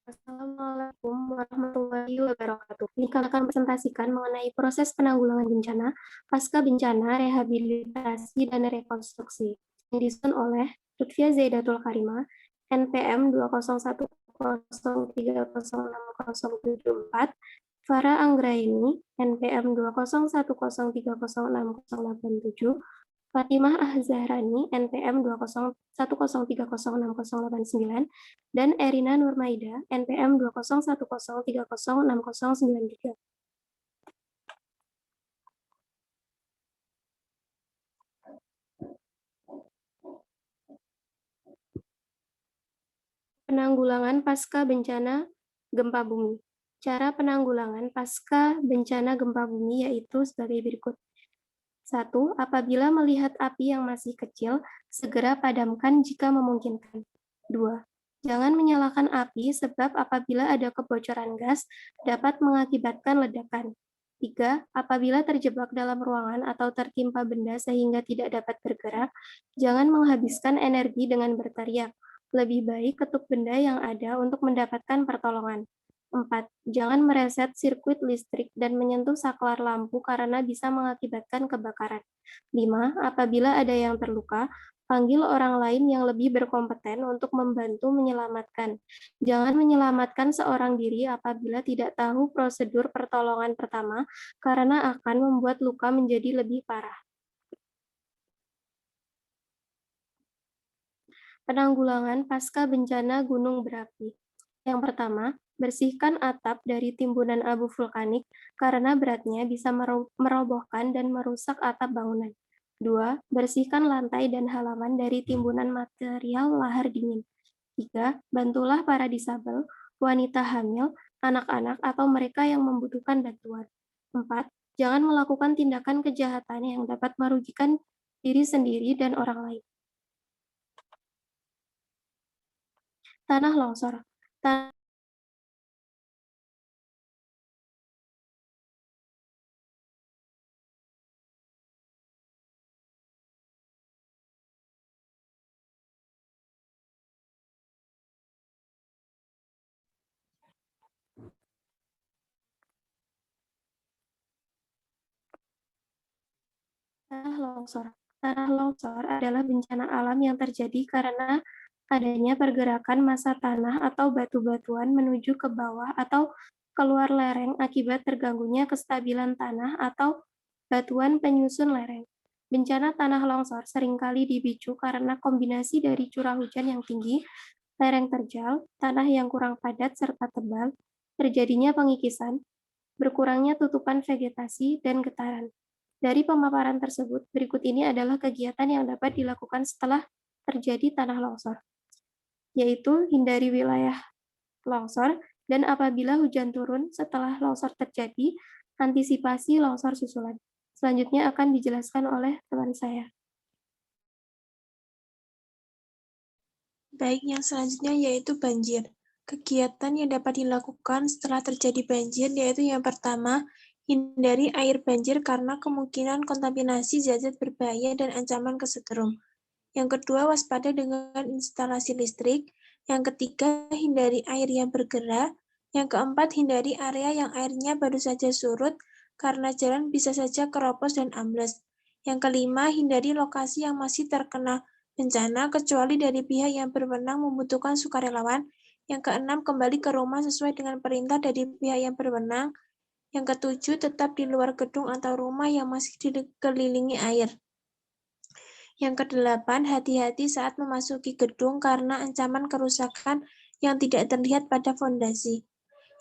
Assalamualaikum warahmatullahi wabarakatuh. Ini kami akan presentasikan mengenai proses penanggulangan bencana, pasca bencana, rehabilitasi, dan rekonstruksi. Yang disusun oleh Lutfia Zaidatul Karimah, NPM 20103060074, Farah Anggraini, NPM 20103060087, Fatimah Ahzahrani, NPM 20103060089, dan Erina Nurmaida, NPM 20103060093. Penanggulangan pasca bencana gempa bumi. Cara penanggulangan pasca bencana gempa bumi yaitu sebagai berikut. 1. Apabila melihat api yang masih kecil, segera padamkan jika memungkinkan. 2. Jangan menyalakan api sebab apabila ada kebocoran gas dapat mengakibatkan ledakan. 3. Apabila terjebak dalam ruangan atau tertimpa benda sehingga tidak dapat bergerak, jangan menghabiskan energi dengan berteriak. Lebih baik ketuk benda yang ada untuk mendapatkan pertolongan. 4. Jangan mereset sirkuit listrik dan menyentuh saklar lampu karena bisa mengakibatkan kebakaran. 5. Apabila ada yang terluka, panggil orang lain yang lebih berkompeten untuk membantu menyelamatkan. Jangan menyelamatkan seorang diri apabila tidak tahu prosedur pertolongan pertama karena akan membuat luka menjadi lebih parah. Penanggulangan pasca bencana gunung berapi. Yang pertama, bersihkan atap dari timbunan abu vulkanik karena beratnya bisa merobohkan dan merusak atap bangunan. 2. Bersihkan lantai dan halaman dari timbunan material lahar dingin. 3. Bantulah para disabel, wanita hamil, anak-anak, atau mereka yang membutuhkan bantuan. 4. Jangan melakukan tindakan kejahatan yang dapat merugikan diri sendiri dan orang lain. Tanah longsor. Tanah longsor adalah bencana alam yang terjadi karena adanya pergerakan massa tanah atau batu-batuan menuju ke bawah atau keluar lereng akibat terganggunya kestabilan tanah atau batuan penyusun lereng. Bencana tanah longsor seringkali dipicu karena kombinasi dari curah hujan yang tinggi, lereng terjal, tanah yang kurang padat serta tebal, terjadinya pengikisan, berkurangnya tutupan vegetasi, dan getaran. Dari pemaparan tersebut, berikut ini adalah kegiatan yang dapat dilakukan setelah terjadi tanah longsor, yaitu hindari wilayah longsor, dan apabila hujan turun setelah longsor terjadi, antisipasi longsor susulan. Selanjutnya akan dijelaskan oleh teman saya. Baik, yang selanjutnya yaitu banjir. Kegiatan yang dapat dilakukan setelah terjadi banjir yaitu yang pertama, hindari air banjir karena kemungkinan kontaminasi zat-zat berbahaya dan ancaman kesetrum. Yang kedua, waspada dengan instalasi listrik. Yang ketiga, hindari air yang bergerak. Yang keempat, hindari area yang airnya baru saja surut karena jalan bisa saja keropos dan ambles. Yang kelima, hindari lokasi yang masih terkena bencana kecuali dari pihak yang berwenang membutuhkan sukarelawan. Yang keenam, kembali ke rumah sesuai dengan perintah dari pihak yang berwenang. Yang ketujuh, tetap di luar gedung atau rumah yang masih dikelilingi air. Yang kedelapan, hati-hati saat memasuki gedung karena ancaman kerusakan yang tidak terlihat pada fondasi.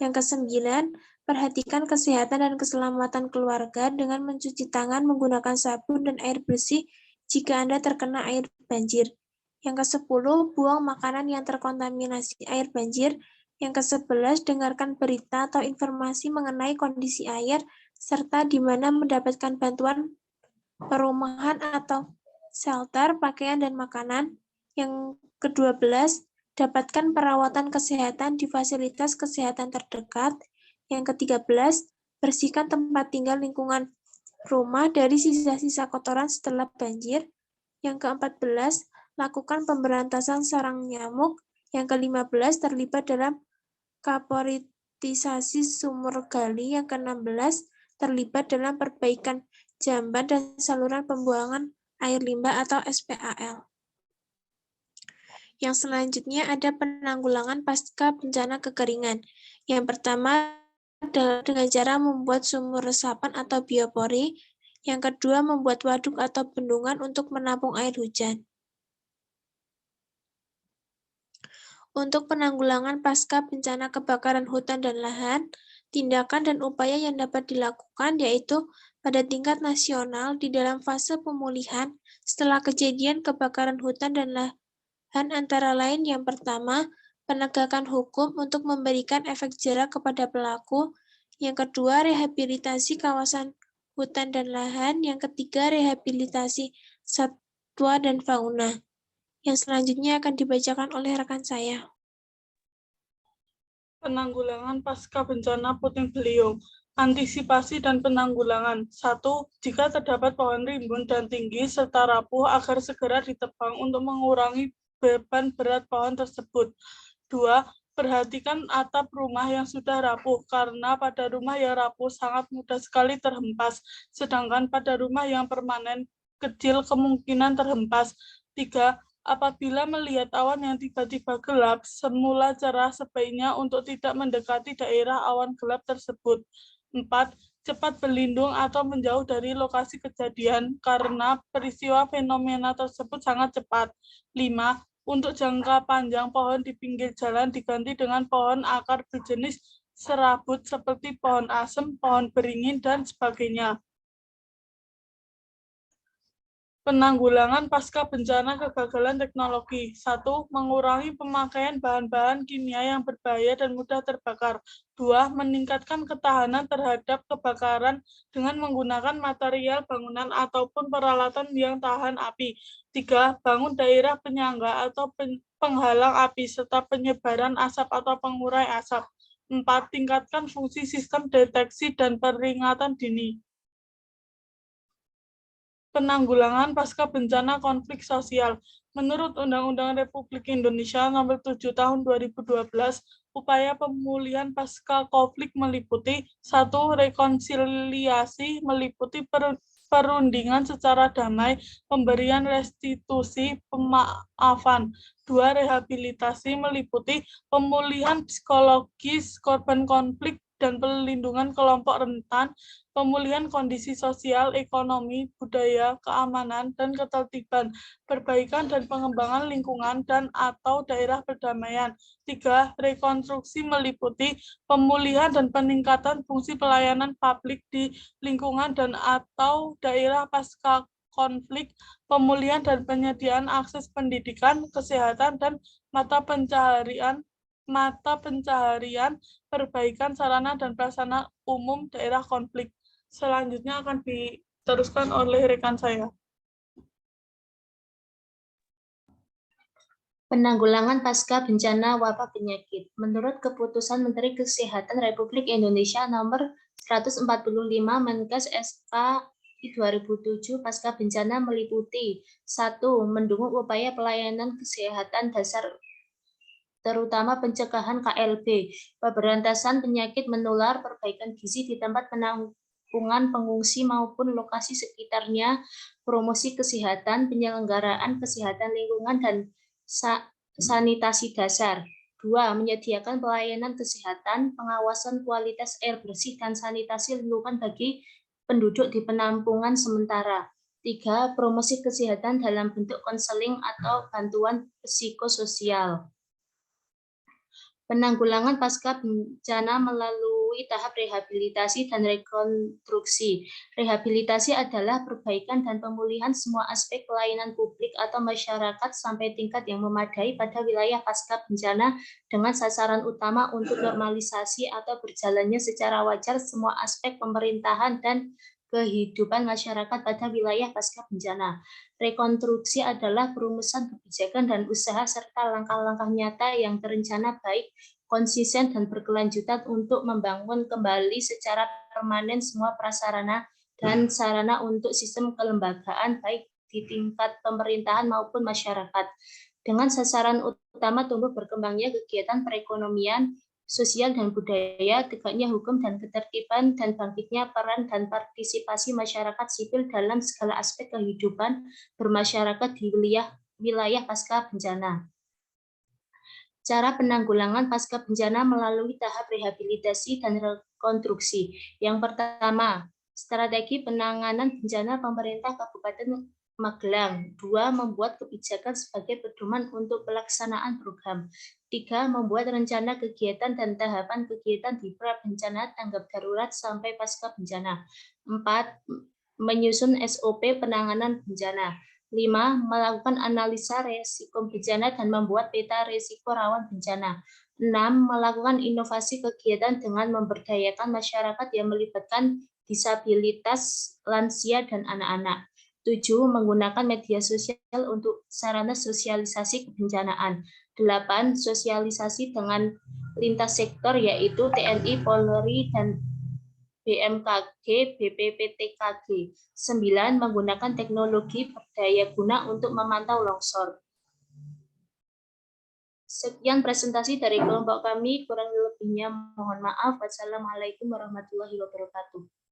Yang kesembilan, perhatikan kesehatan dan keselamatan keluarga dengan mencuci tangan menggunakan sabun dan air bersih jika Anda terkena air banjir. Yang kesepuluh, buang makanan yang terkontaminasi air banjir. Yang kesebelas, dengarkan berita atau informasi mengenai kondisi air serta di mana mendapatkan bantuan perumahan atau shelter, pakaian, dan makanan. Yang ke-12, dapatkan perawatan kesehatan di fasilitas kesehatan terdekat. Yang ke-13, bersihkan tempat tinggal lingkungan rumah dari sisa-sisa kotoran setelah banjir. Yang ke-14, lakukan pemberantasan sarang nyamuk. Yang ke-15, terlibat dalam kaprioritisasi sumur gali. Yang ke-16, terlibat dalam perbaikan jamban dan saluran pembuangan air limbah atau SPAL. Yang selanjutnya ada penanggulangan pasca bencana kekeringan. Yang pertama adalah dengan cara membuat sumur resapan atau biopori. Yang kedua, membuat waduk atau bendungan untuk menampung air hujan. Untuk penanggulangan pasca bencana kebakaran hutan dan lahan, tindakan dan upaya yang dapat dilakukan yaitu pada tingkat nasional di dalam fase pemulihan setelah kejadian kebakaran hutan dan lahan antara lain yang pertama, penegakan hukum untuk memberikan efek jera kepada pelaku. Yang kedua, rehabilitasi kawasan hutan dan lahan. Yang ketiga, rehabilitasi satwa dan fauna. Yang selanjutnya akan dibacakan oleh rekan saya. Penanggulangan pasca bencana puting beliung. Antisipasi dan penanggulangan. 1. Jika terdapat pohon rimbun dan tinggi serta rapuh agar segera ditebang untuk mengurangi beban berat pohon tersebut. 2. Perhatikan atap rumah yang sudah rapuh, karena pada rumah yang rapuh sangat mudah sekali terhempas, sedangkan pada rumah yang permanen kecil kemungkinan terhempas. 3. Apabila melihat awan yang tiba-tiba gelap, semula cerah sebaiknya untuk tidak mendekati daerah awan gelap tersebut. 4. Cepat berlindung atau menjauh dari lokasi kejadian karena peristiwa fenomena tersebut sangat cepat. 5. Untuk jangka panjang, pohon di pinggir jalan diganti dengan pohon akar berjenis serabut seperti pohon asem, pohon beringin, dan sebagainya. Penanggulangan pasca bencana kegagalan teknologi. 1. Mengurangi pemakaian bahan-bahan kimia yang berbahaya dan mudah terbakar. 2. Meningkatkan ketahanan terhadap kebakaran dengan menggunakan material bangunan ataupun peralatan yang tahan api. 3. Bangun daerah penyangga atau penghalang api serta penyebaran asap atau pengurai asap. 4. Tingkatkan fungsi sistem deteksi dan peringatan dini. Penanggulangan pasca bencana konflik sosial. Menurut Undang-Undang Republik Indonesia Nomor 7 Tahun 2012, upaya pemulihan pasca konflik meliputi 1. Rekonsiliasi meliputi perundingan secara damai, pemberian restitusi, pemaafan. 2. Rehabilitasi meliputi pemulihan psikologis korban konflik dan pelindungan kelompok rentan, pemulihan kondisi sosial, ekonomi, budaya, keamanan, dan ketertiban, perbaikan dan pengembangan lingkungan dan atau daerah perdamaian. 3. Rekonstruksi meliputi pemulihan dan peningkatan fungsi pelayanan publik di lingkungan dan atau daerah pasca konflik, pemulihan dan penyediaan akses pendidikan, kesehatan, dan mata pencaharian, perbaikan sarana dan prasarana umum daerah konflik. Selanjutnya akan diteruskan oleh rekan saya. Penanggulangan pasca bencana wabah penyakit. Menurut Keputusan Menteri Kesehatan Republik Indonesia Nomor 145 Menkes SK 2007 pasca bencana meliputi 1. Mendukung upaya pelayanan kesehatan dasar terutama pencegahan KLB, pemberantasan penyakit menular, perbaikan gizi di tempat penampungan pengungsi maupun lokasi sekitarnya, promosi kesehatan, penyelenggaraan kesehatan lingkungan, dan sanitasi dasar. 2. Menyediakan pelayanan kesehatan, pengawasan kualitas air bersih, dan sanitasi lingkungan bagi penduduk di penampungan sementara. 3. Promosi kesehatan dalam bentuk konseling atau bantuan psikososial. Penanggulangan pasca bencana melalui tahap rehabilitasi dan rekonstruksi. Rehabilitasi adalah perbaikan dan pemulihan semua aspek pelayanan publik atau masyarakat sampai tingkat yang memadai pada wilayah pasca bencana dengan sasaran utama untuk normalisasi atau berjalannya secara wajar semua aspek pemerintahan dan kehidupan masyarakat pada wilayah pasca bencana. Rekonstruksi adalah perumusan kebijakan dan usaha serta langkah-langkah nyata yang terencana baik, konsisten, dan berkelanjutan untuk membangun kembali secara permanen semua prasarana dan sarana untuk sistem kelembagaan baik di tingkat pemerintahan maupun masyarakat. Dengan sasaran utama tumbuh berkembangnya kegiatan perekonomian, sosial dan budaya, tegaknya hukum dan ketertiban, dan bangkitnya peran dan partisipasi masyarakat sipil dalam segala aspek kehidupan bermasyarakat di wilayah pasca bencana. Cara penanggulangan pasca bencana melalui tahap rehabilitasi dan rekonstruksi. Yang pertama, strategi penanganan bencana pemerintah Kabupaten Magelang. 2. Membuat kebijakan sebagai pedoman untuk pelaksanaan program. 3. Membuat rencana kegiatan dan tahapan kegiatan di pra bencana, tanggap darurat sampai pasca bencana. 4. Menyusun SOP penanganan bencana. 5. Melakukan analisa resiko bencana dan membuat peta risiko rawan bencana. 6. Melakukan inovasi kegiatan dengan memberdayakan masyarakat yang melibatkan disabilitas, lansia, dan anak-anak. 7. Menggunakan media sosial untuk sarana sosialisasi kebencanaan. 8. Sosialisasi dengan lintas sektor yaitu TNI, Polri, dan BMKG, BPPTKG. 9. Menggunakan teknologi berdaya guna untuk memantau longsor. Sekian presentasi dari kelompok kami, kurang lebihnya mohon maaf. Wassalamualaikum warahmatullahi wabarakatuh.